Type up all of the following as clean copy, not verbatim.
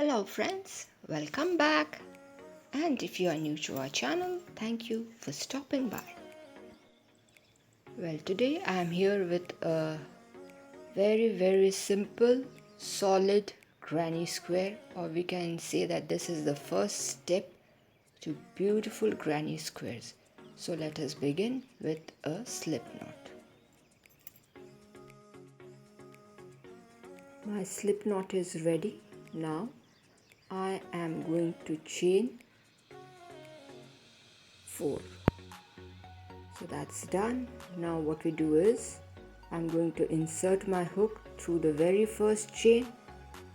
Hello friends, welcome back. And if you are new to our channel, thank you for stopping by. Well, today I am here with a very simple, solid granny square, or we can say that this is the first step to beautiful granny squares. So let us begin with a slip knot. My slip knot is ready. Now I am going to chain 4. So that's done. Now what we do is I'm going to insert my hook through the very first chain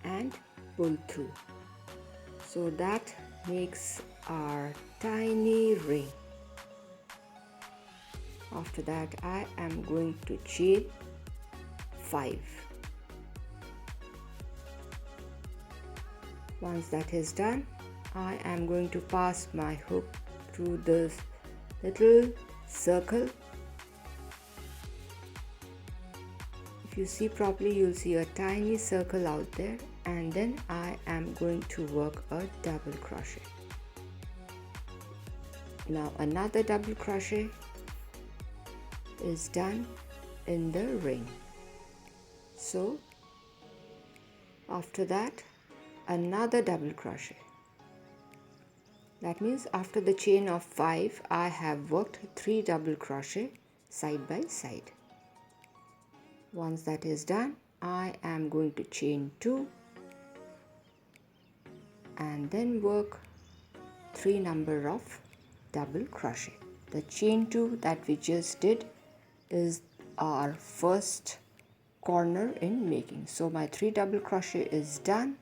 and pull through. So that makes our tiny ring. After that I am going to chain 5. Once that is done, I am going to pass my hook through this little circle. If you see properly, you'll see a tiny circle out there, and then I am going to work a double crochet. Now another double crochet is done in the ring. So after that, another double crochet. That means after the chain of 5, I have worked 3 double crochet side by side. Once that is done, I am going to chain 2 and then work 3 number of double crochet. The chain 2 that we just did is our first corner in making. So my 3 double crochet is done.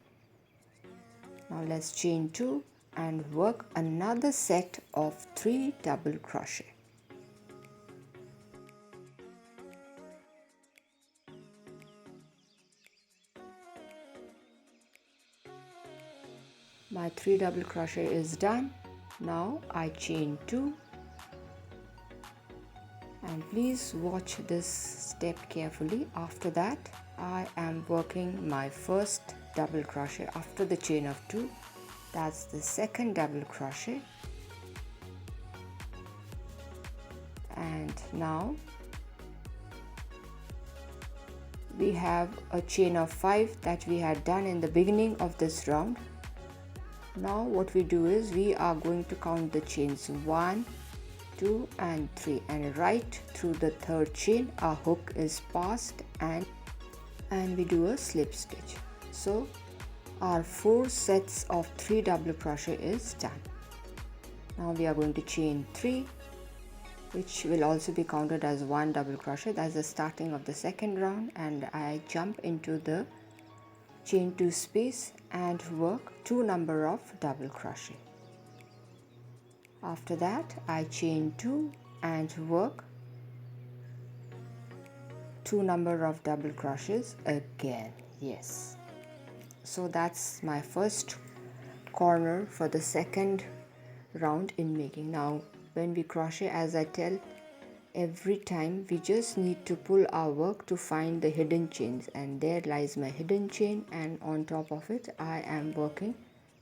Now let's chain 2 and work another set of 3 double crochet. My 3 double crochet is done. Now I chain 2, and please watch this step carefully. After that I am working my first double crochet after the chain of 2. That's the second double crochet, and now we have a chain of 5 that we had done in the beginning of this round. Now what we do is we are going to count the chains 1, 2 and 3, and right through the third chain our hook is passed and we do a slip stitch. So our 4 sets of 3 double crochet is done. Now we are going to chain 3, which will also be counted as 1 double crochet. That's the starting of the second round, and I jump into the chain 2 space and work 2 number of double crochet. After that I chain 2 and work 2 number of double crochets again. Yes. So that's my first corner for the second round in making. Now when we crochet, as I tell every time, we just need to pull our work to find the hidden chains, and there lies my hidden chain, and on top of it I am working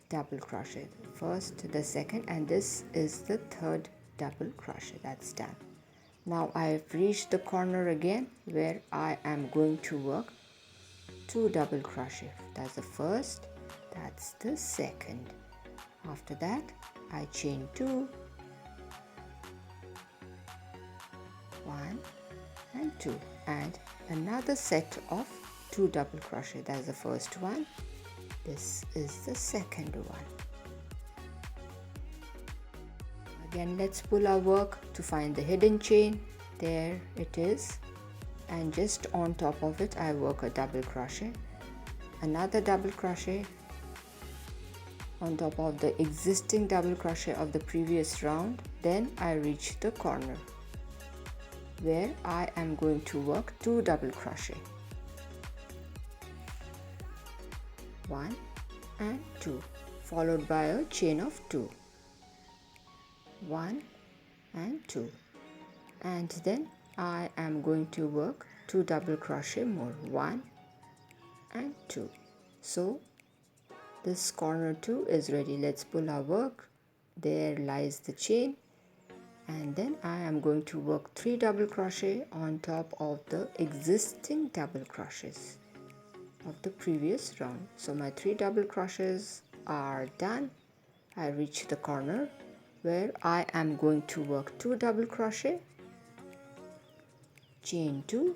double crochet, first, the second, and this is the third double crochet. That's done. Now I have reached the corner again where I am going to work 2 double crochet. That's the first, that's the second. After that I chain 2, 1 and 2, and another set of 2 double crochet. That's the first one, this is the second one. Again, let's pull our work to find the hidden chain. There it is, and just on top of it I work a double crochet, another double crochet on top of the existing double crochet of the previous round. Then I reach the corner where I am going to work 2 double crochet, 1 and 2, followed by a chain of 2, 1 and 2, and then I am going to work 2 double crochet more, 1 and 2. So this corner too is ready. Let's pull our work. There lies the chain, and then I am going to work 3 double crochet on top of the existing double crochets of the previous round. So my 3 double crochets are done. I reach the corner where I am going to work 2 double crochet, chain 2,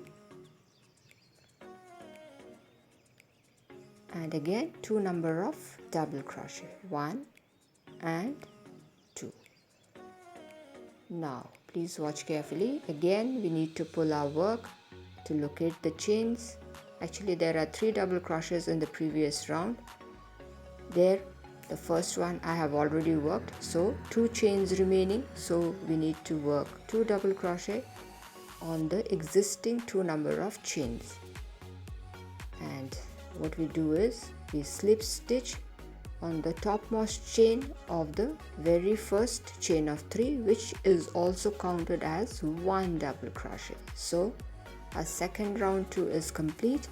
and again 2 number of double crochet, 1 and 2. Now please watch carefully. Again we need to pull our work to locate the chains. Actually there are 3 double crochets in the previous round. There, the first one I have already worked, so 2 chains remaining, so we need to work 2 double crochet on the existing 2 number of chains. And what we do is we slip stitch on the topmost chain of the very first chain of 3, which is also counted as 1 double crochet. So our second round 2 is complete.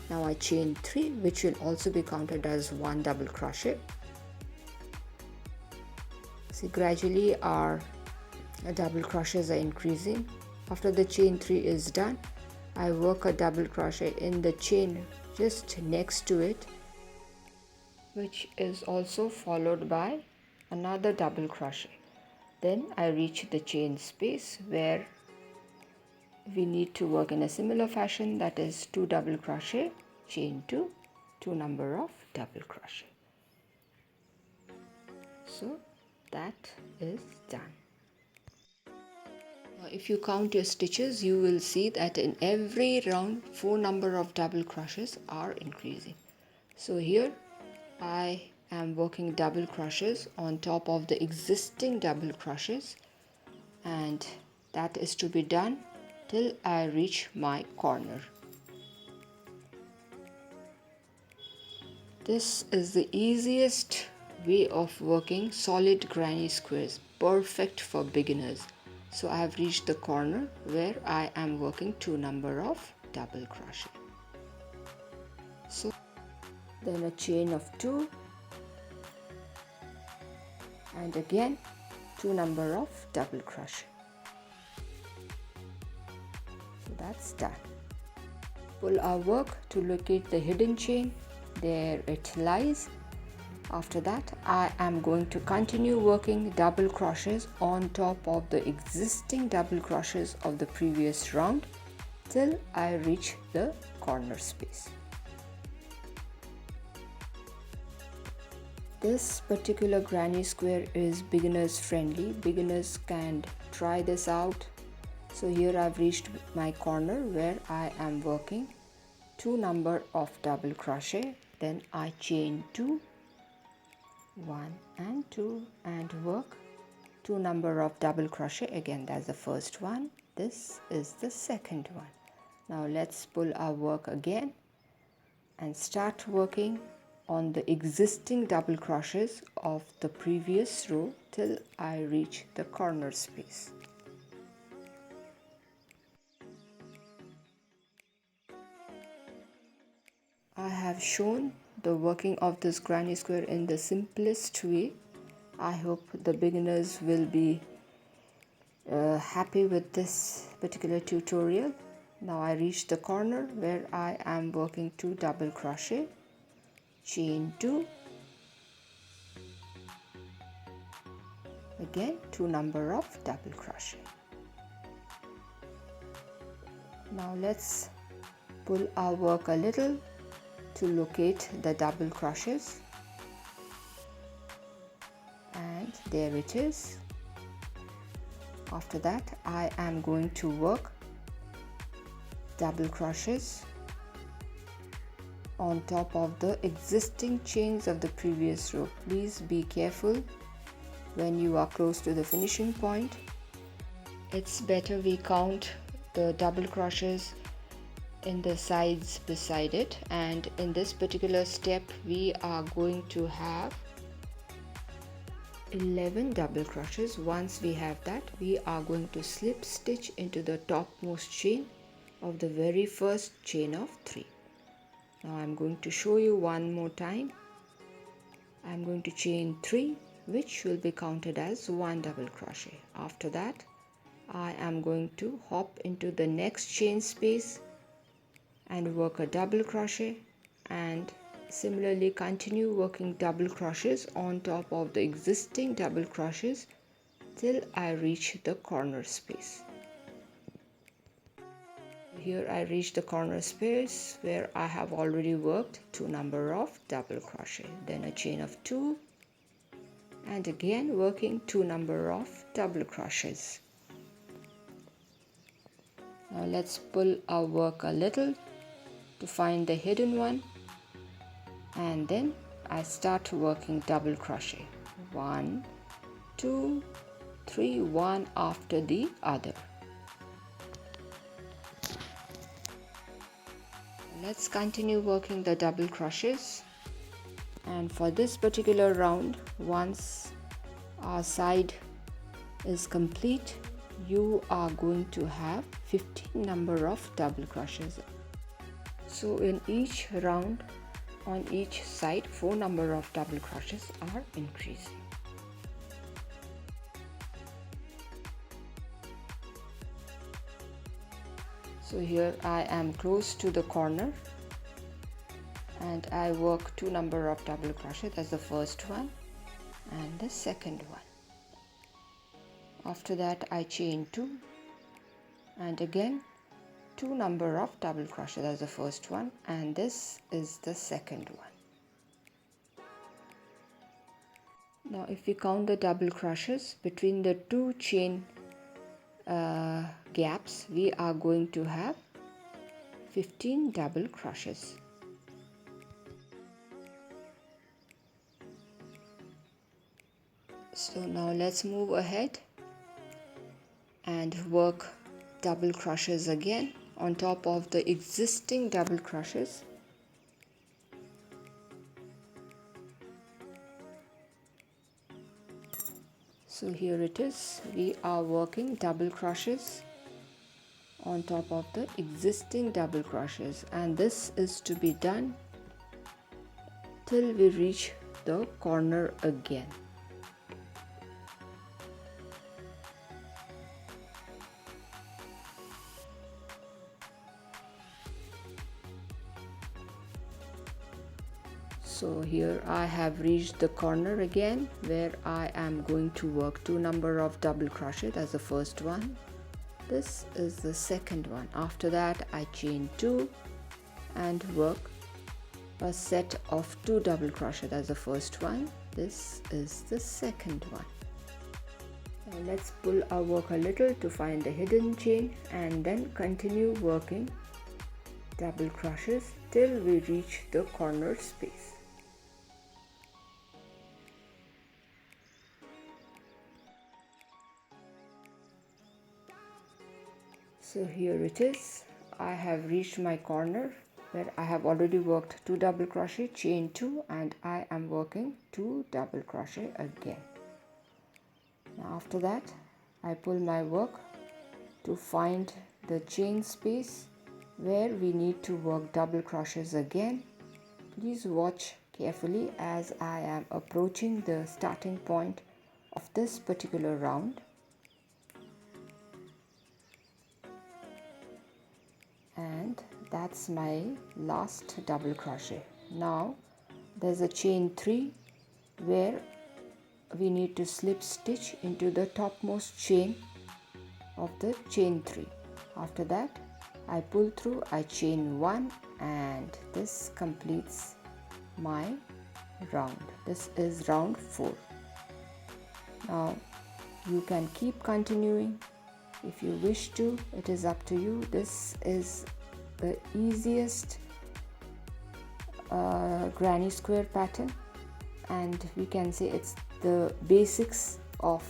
Now I chain 3, which will also be counted as 1 double crochet. See, gradually our double crochets are increasing. After the chain 3 is done, I work a double crochet in the chain just next to it, which is also followed by another double crochet. Then I reach the chain space where we need to work in a similar fashion, that is 2 double crochet, chain 2, 2 number of double crochet. So that is done. If you count your stitches, you will see that in every round 4 number of double crochets are increasing. So here I am working double crochets on top of the existing double crochets, and that is to be done till I reach my corner. This is the easiest way of working solid granny squares, perfect for beginners. So I have reached the corner where I am working 2 number of double crochet. So then a chain of 2, and again 2 number of double crochet. So that's done. Pull our work to locate the hidden chain. There it lies. After that I am going to continue working double crochets on top of the existing double crochets of the previous round till I reach the corner space. This particular granny square is beginners friendly. Beginners can try this out. So here I've reached my corner where I am working 2 number of double crochet, then I chain 2, 1 and 2, and work 2 number of double crochet. Again, that's the first one. This is the second one. Now let's pull our work again and start working on the existing double crochets of the previous row till I reach the corner space. I have shown the working of this granny square in the simplest way. I hope the beginners will be happy with this particular tutorial. Now I reach the corner where I am working 2 double crochet, chain 2, again 2 number of double crochet. Now let's pull our work a little to locate the double crochets, and there it is. After that I am going to work double crochets on top of the existing chains of the previous row. Please be careful when you are close to the finishing point. It's better we count the double crochets in the sides beside it, and in this particular step we are going to have 11 double crochets. Once we have that, we are going to slip stitch into the topmost chain of the very first chain of 3. Now I'm going to show you one more time. I'm going to chain 3, which will be counted as 1 double crochet. After that, I am going to hop into the next chain space and work a double crochet, and similarly continue working double crochets on top of the existing double crochets till I reach the corner space. Here I reach the corner space where I have already worked 2 number of double crochet, then a chain of 2, and again working 2 number of double crochets. Now let's pull our work a little to find the hidden one, and then I start working double crochet. 1, 2, 3, one after the other. Let's continue working the double crochets, and for this particular round, once our side is complete, you are going to have 15 number of double crochets. So in each round, on each side, 4 number of double crochets are increasing. So here I am close to the corner, and I work 2 number of double crochet. That's the first one and the second one. After that I chain 2, and again 2 number of double crochet. That's the first one, and this is the second one. Now if we count the double crochets between the 2 chain gaps, we are going to have 15 double crochets. So now let's move ahead and work double crochets again on top of the existing double crochets. So here it is, we are working double crochets on top of the existing double crochets, and this is to be done till we reach the corner again. So here I have reached the corner again, where I am going to work 2 number of double crochet. That's the first one. This is the second one. After that I chain 2 and work a set of 2 double crochet. That's the first one. This is the second one. Now let's pull our work a little to find the hidden chain, and then continue working double crochets till we reach the corner space. So here it is, I have reached my corner where I have already worked 2 double crochet, chain 2, and I am working 2 double crochet again. Now after that I pull my work to find the chain space where we need to work double crochets again. Please watch carefully as I am approaching the starting point of this particular round. And that's my last double crochet. Now there's a chain 3 where we need to slip stitch into the topmost chain of the chain 3. After that I pull through, I chain 1, and this completes my round. This is round 4. Now you can keep continuing if you wish to, it is up to you. This is the easiest granny square pattern, and we can say it's the basics of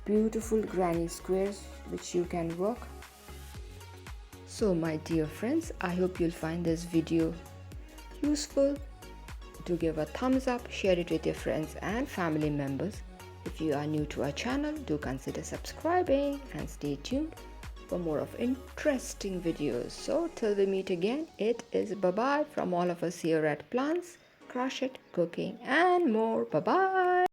beautiful granny squares which you can work. So my dear friends, I hope you'll find this video useful. Do give a thumbs up, share it with your friends and family members. If you are new to our channel, do consider subscribing and stay tuned for more of interesting videos. So till we meet again, it is bye-bye from all of us here at Plants crochet, cooking, and more. Bye bye.